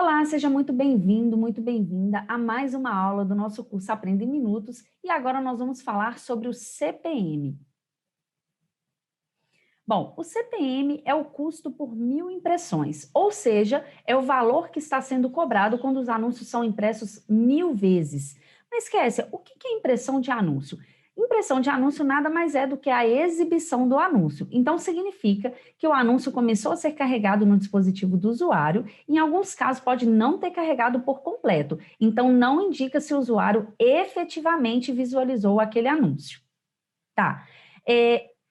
Olá, seja muito bem-vindo, muito bem-vinda a mais uma aula do nosso curso Aprenda em Minutos e agora nós vamos falar sobre o CPM. Bom, o CPM é o custo por 1.000 impressões, ou seja, é o valor que está sendo cobrado quando os anúncios são impressos 1.000 vezes. Mas esquece, o que é impressão de anúncio? Impressão de anúncio nada mais é do que a exibição do anúncio. Então, significa que o anúncio começou a ser carregado no dispositivo do usuário, e em alguns casos pode não ter carregado por completo. Então, não indica se o usuário efetivamente visualizou aquele anúncio. Tá,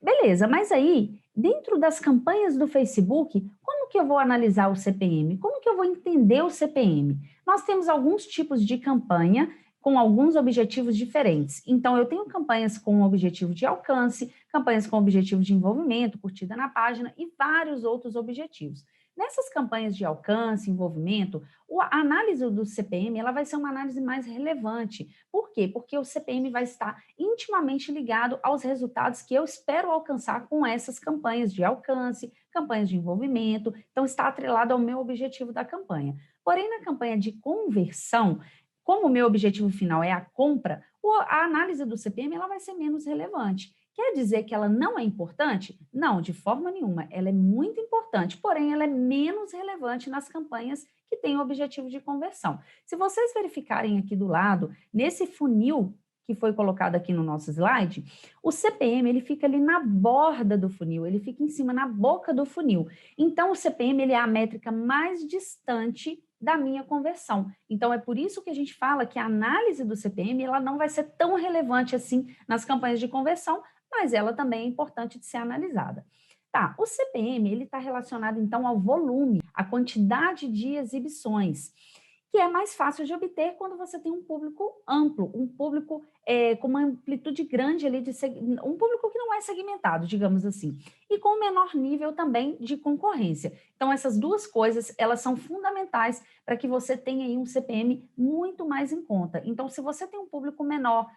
beleza, mas aí, dentro das campanhas do Facebook, como que eu vou analisar o CPM? Como que eu vou entender o CPM? Nós temos alguns tipos de campanha com alguns objetivos diferentes. Então, eu tenho campanhas com objetivo de alcance, campanhas com objetivo de envolvimento, curtida na página e vários outros objetivos. Nessas campanhas de alcance, envolvimento, a análise do CPM ela vai ser uma análise mais relevante. Por quê? Porque o CPM vai estar intimamente ligado aos resultados que eu espero alcançar com essas campanhas de alcance, campanhas de envolvimento, então está atrelado ao meu objetivo da campanha. Porém, na campanha de conversão, como o meu objetivo final é a compra, a análise do CPM ela vai ser menos relevante. Quer dizer que ela não é importante? Não, de forma nenhuma. Ela é muito importante, porém ela é menos relevante nas campanhas que têm o objetivo de conversão. Se vocês verificarem aqui do lado, nesse funil que foi colocado aqui no nosso slide, o CPM ele fica ali na borda do funil, ele fica em cima, na boca do funil. Então, o CPM ele é a métrica mais distante da minha conversão. Então, é por isso que a gente fala que a análise do CPM ela não vai ser tão relevante assim nas campanhas de conversão, mas ela também é importante de ser analisada. Tá, o CPM ele está relacionado então ao volume, à quantidade de exibições, que é mais fácil de obter quando você tem um público amplo, um público com uma amplitude grande ali, um público que não é segmentado, digamos assim, e com menor nível também de concorrência. Então, essas duas coisas, elas são fundamentais para que você tenha aí um CPM muito mais em conta. Então, se você tem um público menor,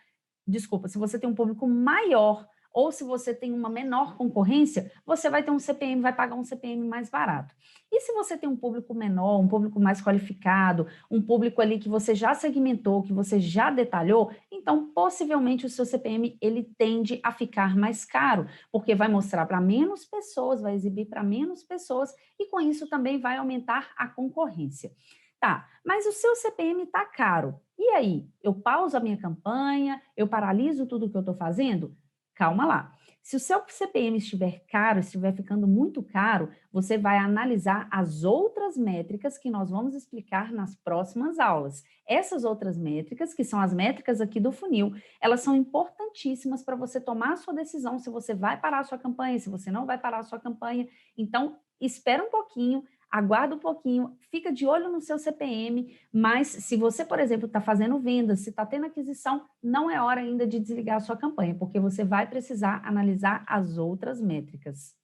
se você tem um público maior, ou se você tem uma menor concorrência, você vai ter um CPM, vai pagar um CPM mais barato. E se você tem um público menor, um público mais qualificado, um público ali que você já segmentou, que você já detalhou, então possivelmente o seu CPM ele tende a ficar mais caro, porque vai mostrar para menos pessoas, vai exibir para menos pessoas e com isso também vai aumentar a concorrência. Tá, mas o seu CPM está caro. E aí? Eu pauso a minha campanha, eu paraliso tudo que eu estou fazendo? Calma lá. Se o seu CPM estiver caro, estiver ficando muito caro, você vai analisar as outras métricas que nós vamos explicar nas próximas aulas. Essas outras métricas, que são as métricas aqui do funil, elas são importantíssimas para você tomar a sua decisão se você vai parar a sua campanha, se você não vai parar a sua campanha. Então, espera um pouquinho, aguarda um pouquinho, fica de olho no seu CPM, mas se você, por exemplo, está fazendo vendas, se está tendo aquisição, não é hora ainda de desligar a sua campanha, porque você vai precisar analisar as outras métricas.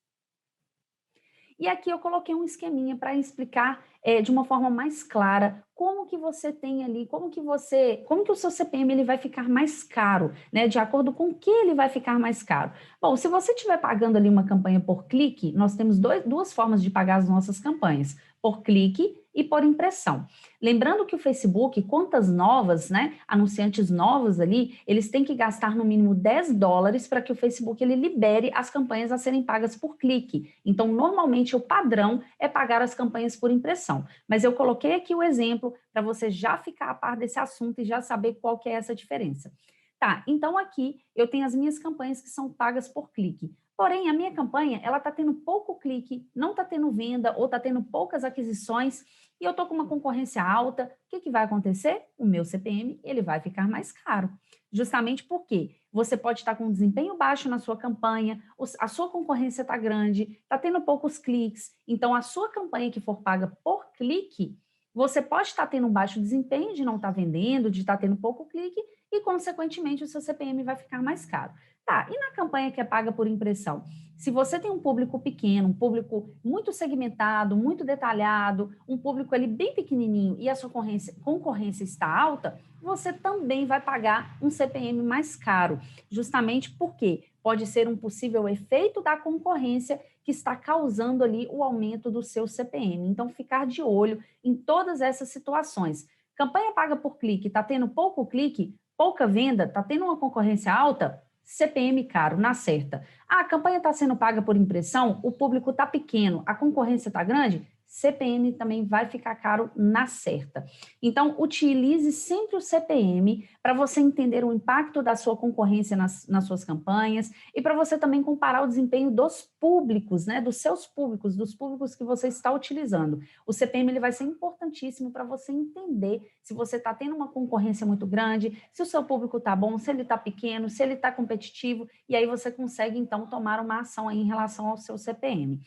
E aqui eu coloquei um esqueminha para explicar de uma forma mais clara como que você tem ali, como que o seu CPM ele vai ficar mais caro, né? De acordo com o que ele vai ficar mais caro. Bom, se você estiver pagando ali uma campanha por clique, nós temos duas formas de pagar as nossas campanhas, por clique e por impressão. Lembrando que o Facebook, contas novas, né, anunciantes novos ali, eles têm que gastar no mínimo $10 para que o Facebook ele libere as campanhas a serem pagas por clique. Então, normalmente, o padrão é pagar as campanhas por impressão. Mas eu coloquei aqui o exemplo para você já ficar a par desse assunto e já saber qual que é essa diferença. Tá, então aqui eu tenho as minhas campanhas que são pagas por clique. Porém, a minha campanha, ela está tendo pouco clique, não está tendo venda ou está tendo poucas aquisições e eu estou com uma concorrência alta. O que vai acontecer? O meu CPM ele vai ficar mais caro. Justamente porque você pode estar com um desempenho baixo na sua campanha, a sua concorrência está grande, está tendo poucos cliques. Então, a sua campanha que for paga por clique, você pode estar tendo um baixo desempenho de não estar vendendo, de estar tendo pouco clique e, consequentemente, o seu CPM vai ficar mais caro. Tá, e na campanha que é paga por impressão? Se você tem um público pequeno, um público muito segmentado, muito detalhado, um público ali bem pequenininho e a sua concorrência está alta, você também vai pagar um CPM mais caro, justamente porque pode ser um possível efeito da concorrência que está causando ali o aumento do seu CPM. Então, ficar de olho em todas essas situações. Campanha paga por clique, está tendo pouco clique, pouca venda, está tendo uma concorrência alta, CPM caro, na certa. Ah, a campanha está sendo paga por impressão, o público está pequeno, a concorrência está grande, CPM também vai ficar caro na certa. Então, utilize sempre o CPM para você entender o impacto da sua concorrência nas suas campanhas e para você também comparar o desempenho dos públicos, né, dos seus públicos, dos públicos que você está utilizando. O CPM ele vai ser importantíssimo para você entender se você está tendo uma concorrência muito grande, se o seu público está bom, se ele está pequeno, se ele está competitivo, e aí você consegue, então, tomar uma ação aí em relação ao seu CPM.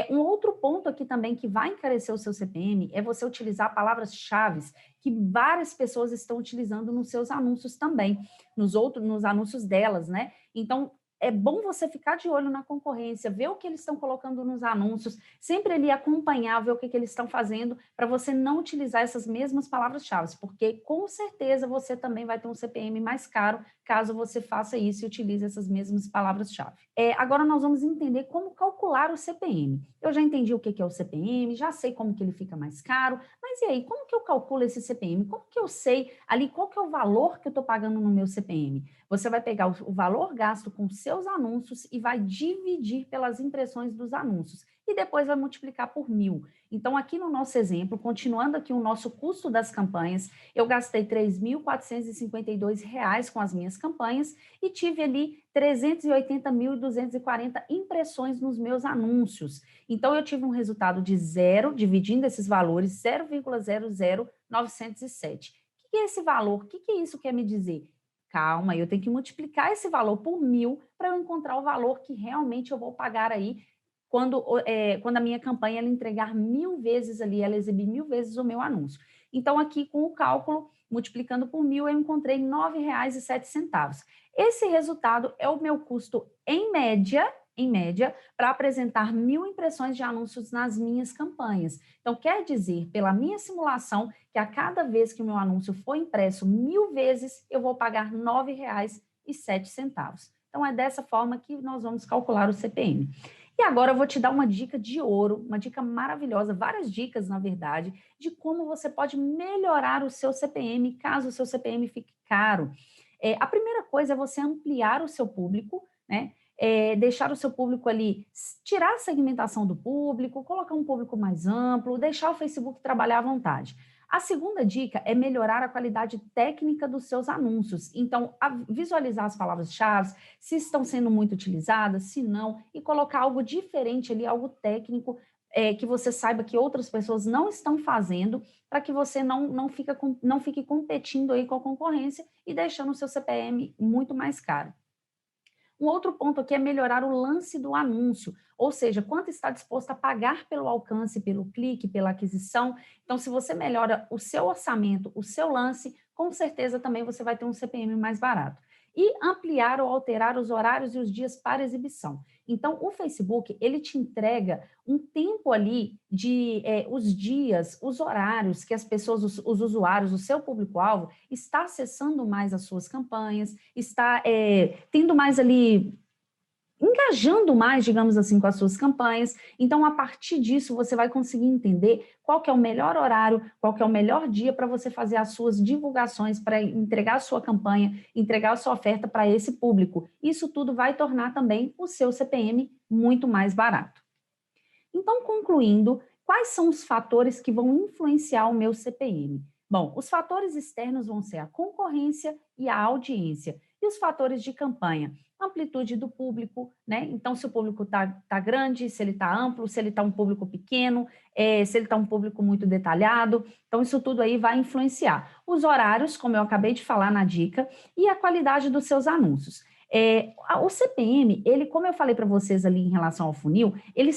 Um outro ponto aqui também que vai encarecer o seu CPM é você utilizar palavras-chave que várias pessoas estão utilizando nos seus anúncios também, nos anúncios delas, né? Então, é bom você ficar de olho na concorrência, ver o que eles estão colocando nos anúncios, sempre ali acompanhar, ver o que eles estão fazendo, para você não utilizar essas mesmas palavras-chave, porque com certeza você também vai ter um CPM mais caro, caso você faça isso e utilize essas mesmas palavras-chave. Agora nós vamos entender como calcular o CPM. Eu já entendi o que é o CPM, já sei como que ele fica mais caro, mas e aí, como que eu calculo esse CPM? Como que eu sei ali qual que é o valor que eu estou pagando no meu CPM? Você vai pegar o valor gasto com seus anúncios e vai dividir pelas impressões dos anúncios e depois vai multiplicar por 1.000. Então, aqui no nosso exemplo, continuando aqui o nosso custo das campanhas, eu gastei R$ 3.452 com as minhas campanhas e tive ali 380.240 impressões nos meus anúncios. Então, eu tive um resultado de zero, dividindo esses valores, 0,00907. O que é esse valor? O que isso quer me dizer? Calma, eu tenho que multiplicar esse valor por 1.000 para eu encontrar o valor que realmente eu vou pagar aí quando a minha campanha ela entregar 1.000 vezes ali, ela exibir 1.000 vezes o meu anúncio. Então, aqui com o cálculo, multiplicando por 1.000, eu encontrei R$ 9,07. Esse resultado é o meu custo em média, para apresentar 1.000 impressões de anúncios nas minhas campanhas. Então, quer dizer, pela minha simulação, que a cada vez que o meu anúncio for impresso 1.000 vezes, eu vou pagar R$ 9,07. Então, é dessa forma que nós vamos calcular o CPM. E agora eu vou te dar uma dica de ouro, uma dica maravilhosa, várias dicas, na verdade, de como você pode melhorar o seu CPM, caso o seu CPM fique caro. A primeira coisa é você ampliar o seu público, né? Deixar o seu público ali, tirar a segmentação do público, colocar um público mais amplo, deixar o Facebook trabalhar à vontade. A segunda dica é melhorar a qualidade técnica dos seus anúncios. Então, visualizar as palavras-chave, se estão sendo muito utilizadas, se não, e colocar algo diferente ali, algo técnico, que você saiba que outras pessoas não estão fazendo, para que você não fique competindo aí com a concorrência e deixando o seu CPM muito mais caro. Um outro ponto aqui é melhorar o lance do anúncio, ou seja, quanto está disposto a pagar pelo alcance, pelo clique, pela aquisição. Então, se você melhora o seu orçamento, o seu lance, com certeza também você vai ter um CPM mais barato. E ampliar ou alterar os horários e os dias para exibição. Então, o Facebook, ele te entrega um tempo ali de os dias, os horários que as pessoas, os usuários, o seu público-alvo, está acessando mais as suas campanhas, está tendo mais ali, engajando mais, digamos assim, com as suas campanhas. Então, a partir disso, você vai conseguir entender qual que é o melhor horário, qual que é o melhor dia para você fazer as suas divulgações, para entregar a sua campanha, entregar a sua oferta para esse público. Isso tudo vai tornar também o seu CPM muito mais barato. Então, concluindo, quais são os fatores que vão influenciar o meu CPM? Bom, os fatores externos vão ser a concorrência e a audiência. E os fatores de campanha? Amplitude do público, né? Então, se o público tá grande, se ele está amplo, se ele está um público pequeno, se ele está um público muito detalhado. Então, isso tudo aí vai influenciar. Os horários, como eu acabei de falar na dica, e a qualidade dos seus anúncios. O CPM, ele, como eu falei para vocês ali em relação ao funil, ele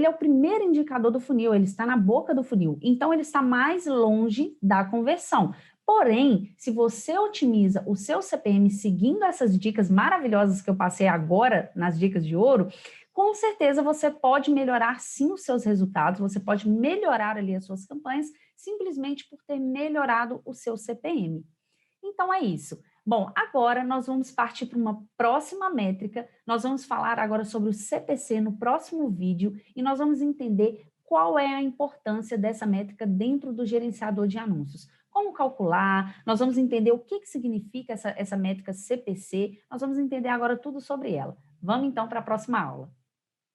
é o primeiro indicador do funil, ele está na boca do funil, então ele está mais longe da conversão. Porém, se você otimiza o seu CPM seguindo essas dicas maravilhosas que eu passei agora nas dicas de ouro, com certeza você pode melhorar sim os seus resultados, você pode melhorar ali as suas campanhas, simplesmente por ter melhorado o seu CPM. Então é isso. Bom, agora nós vamos partir para uma próxima métrica. Nós vamos falar agora sobre o CPC no próximo vídeo e nós vamos entender qual é a importância dessa métrica dentro do gerenciador de anúncios. Como calcular, nós vamos entender o que significa essa métrica CPC, nós vamos entender agora tudo sobre ela. Vamos então para a próxima aula.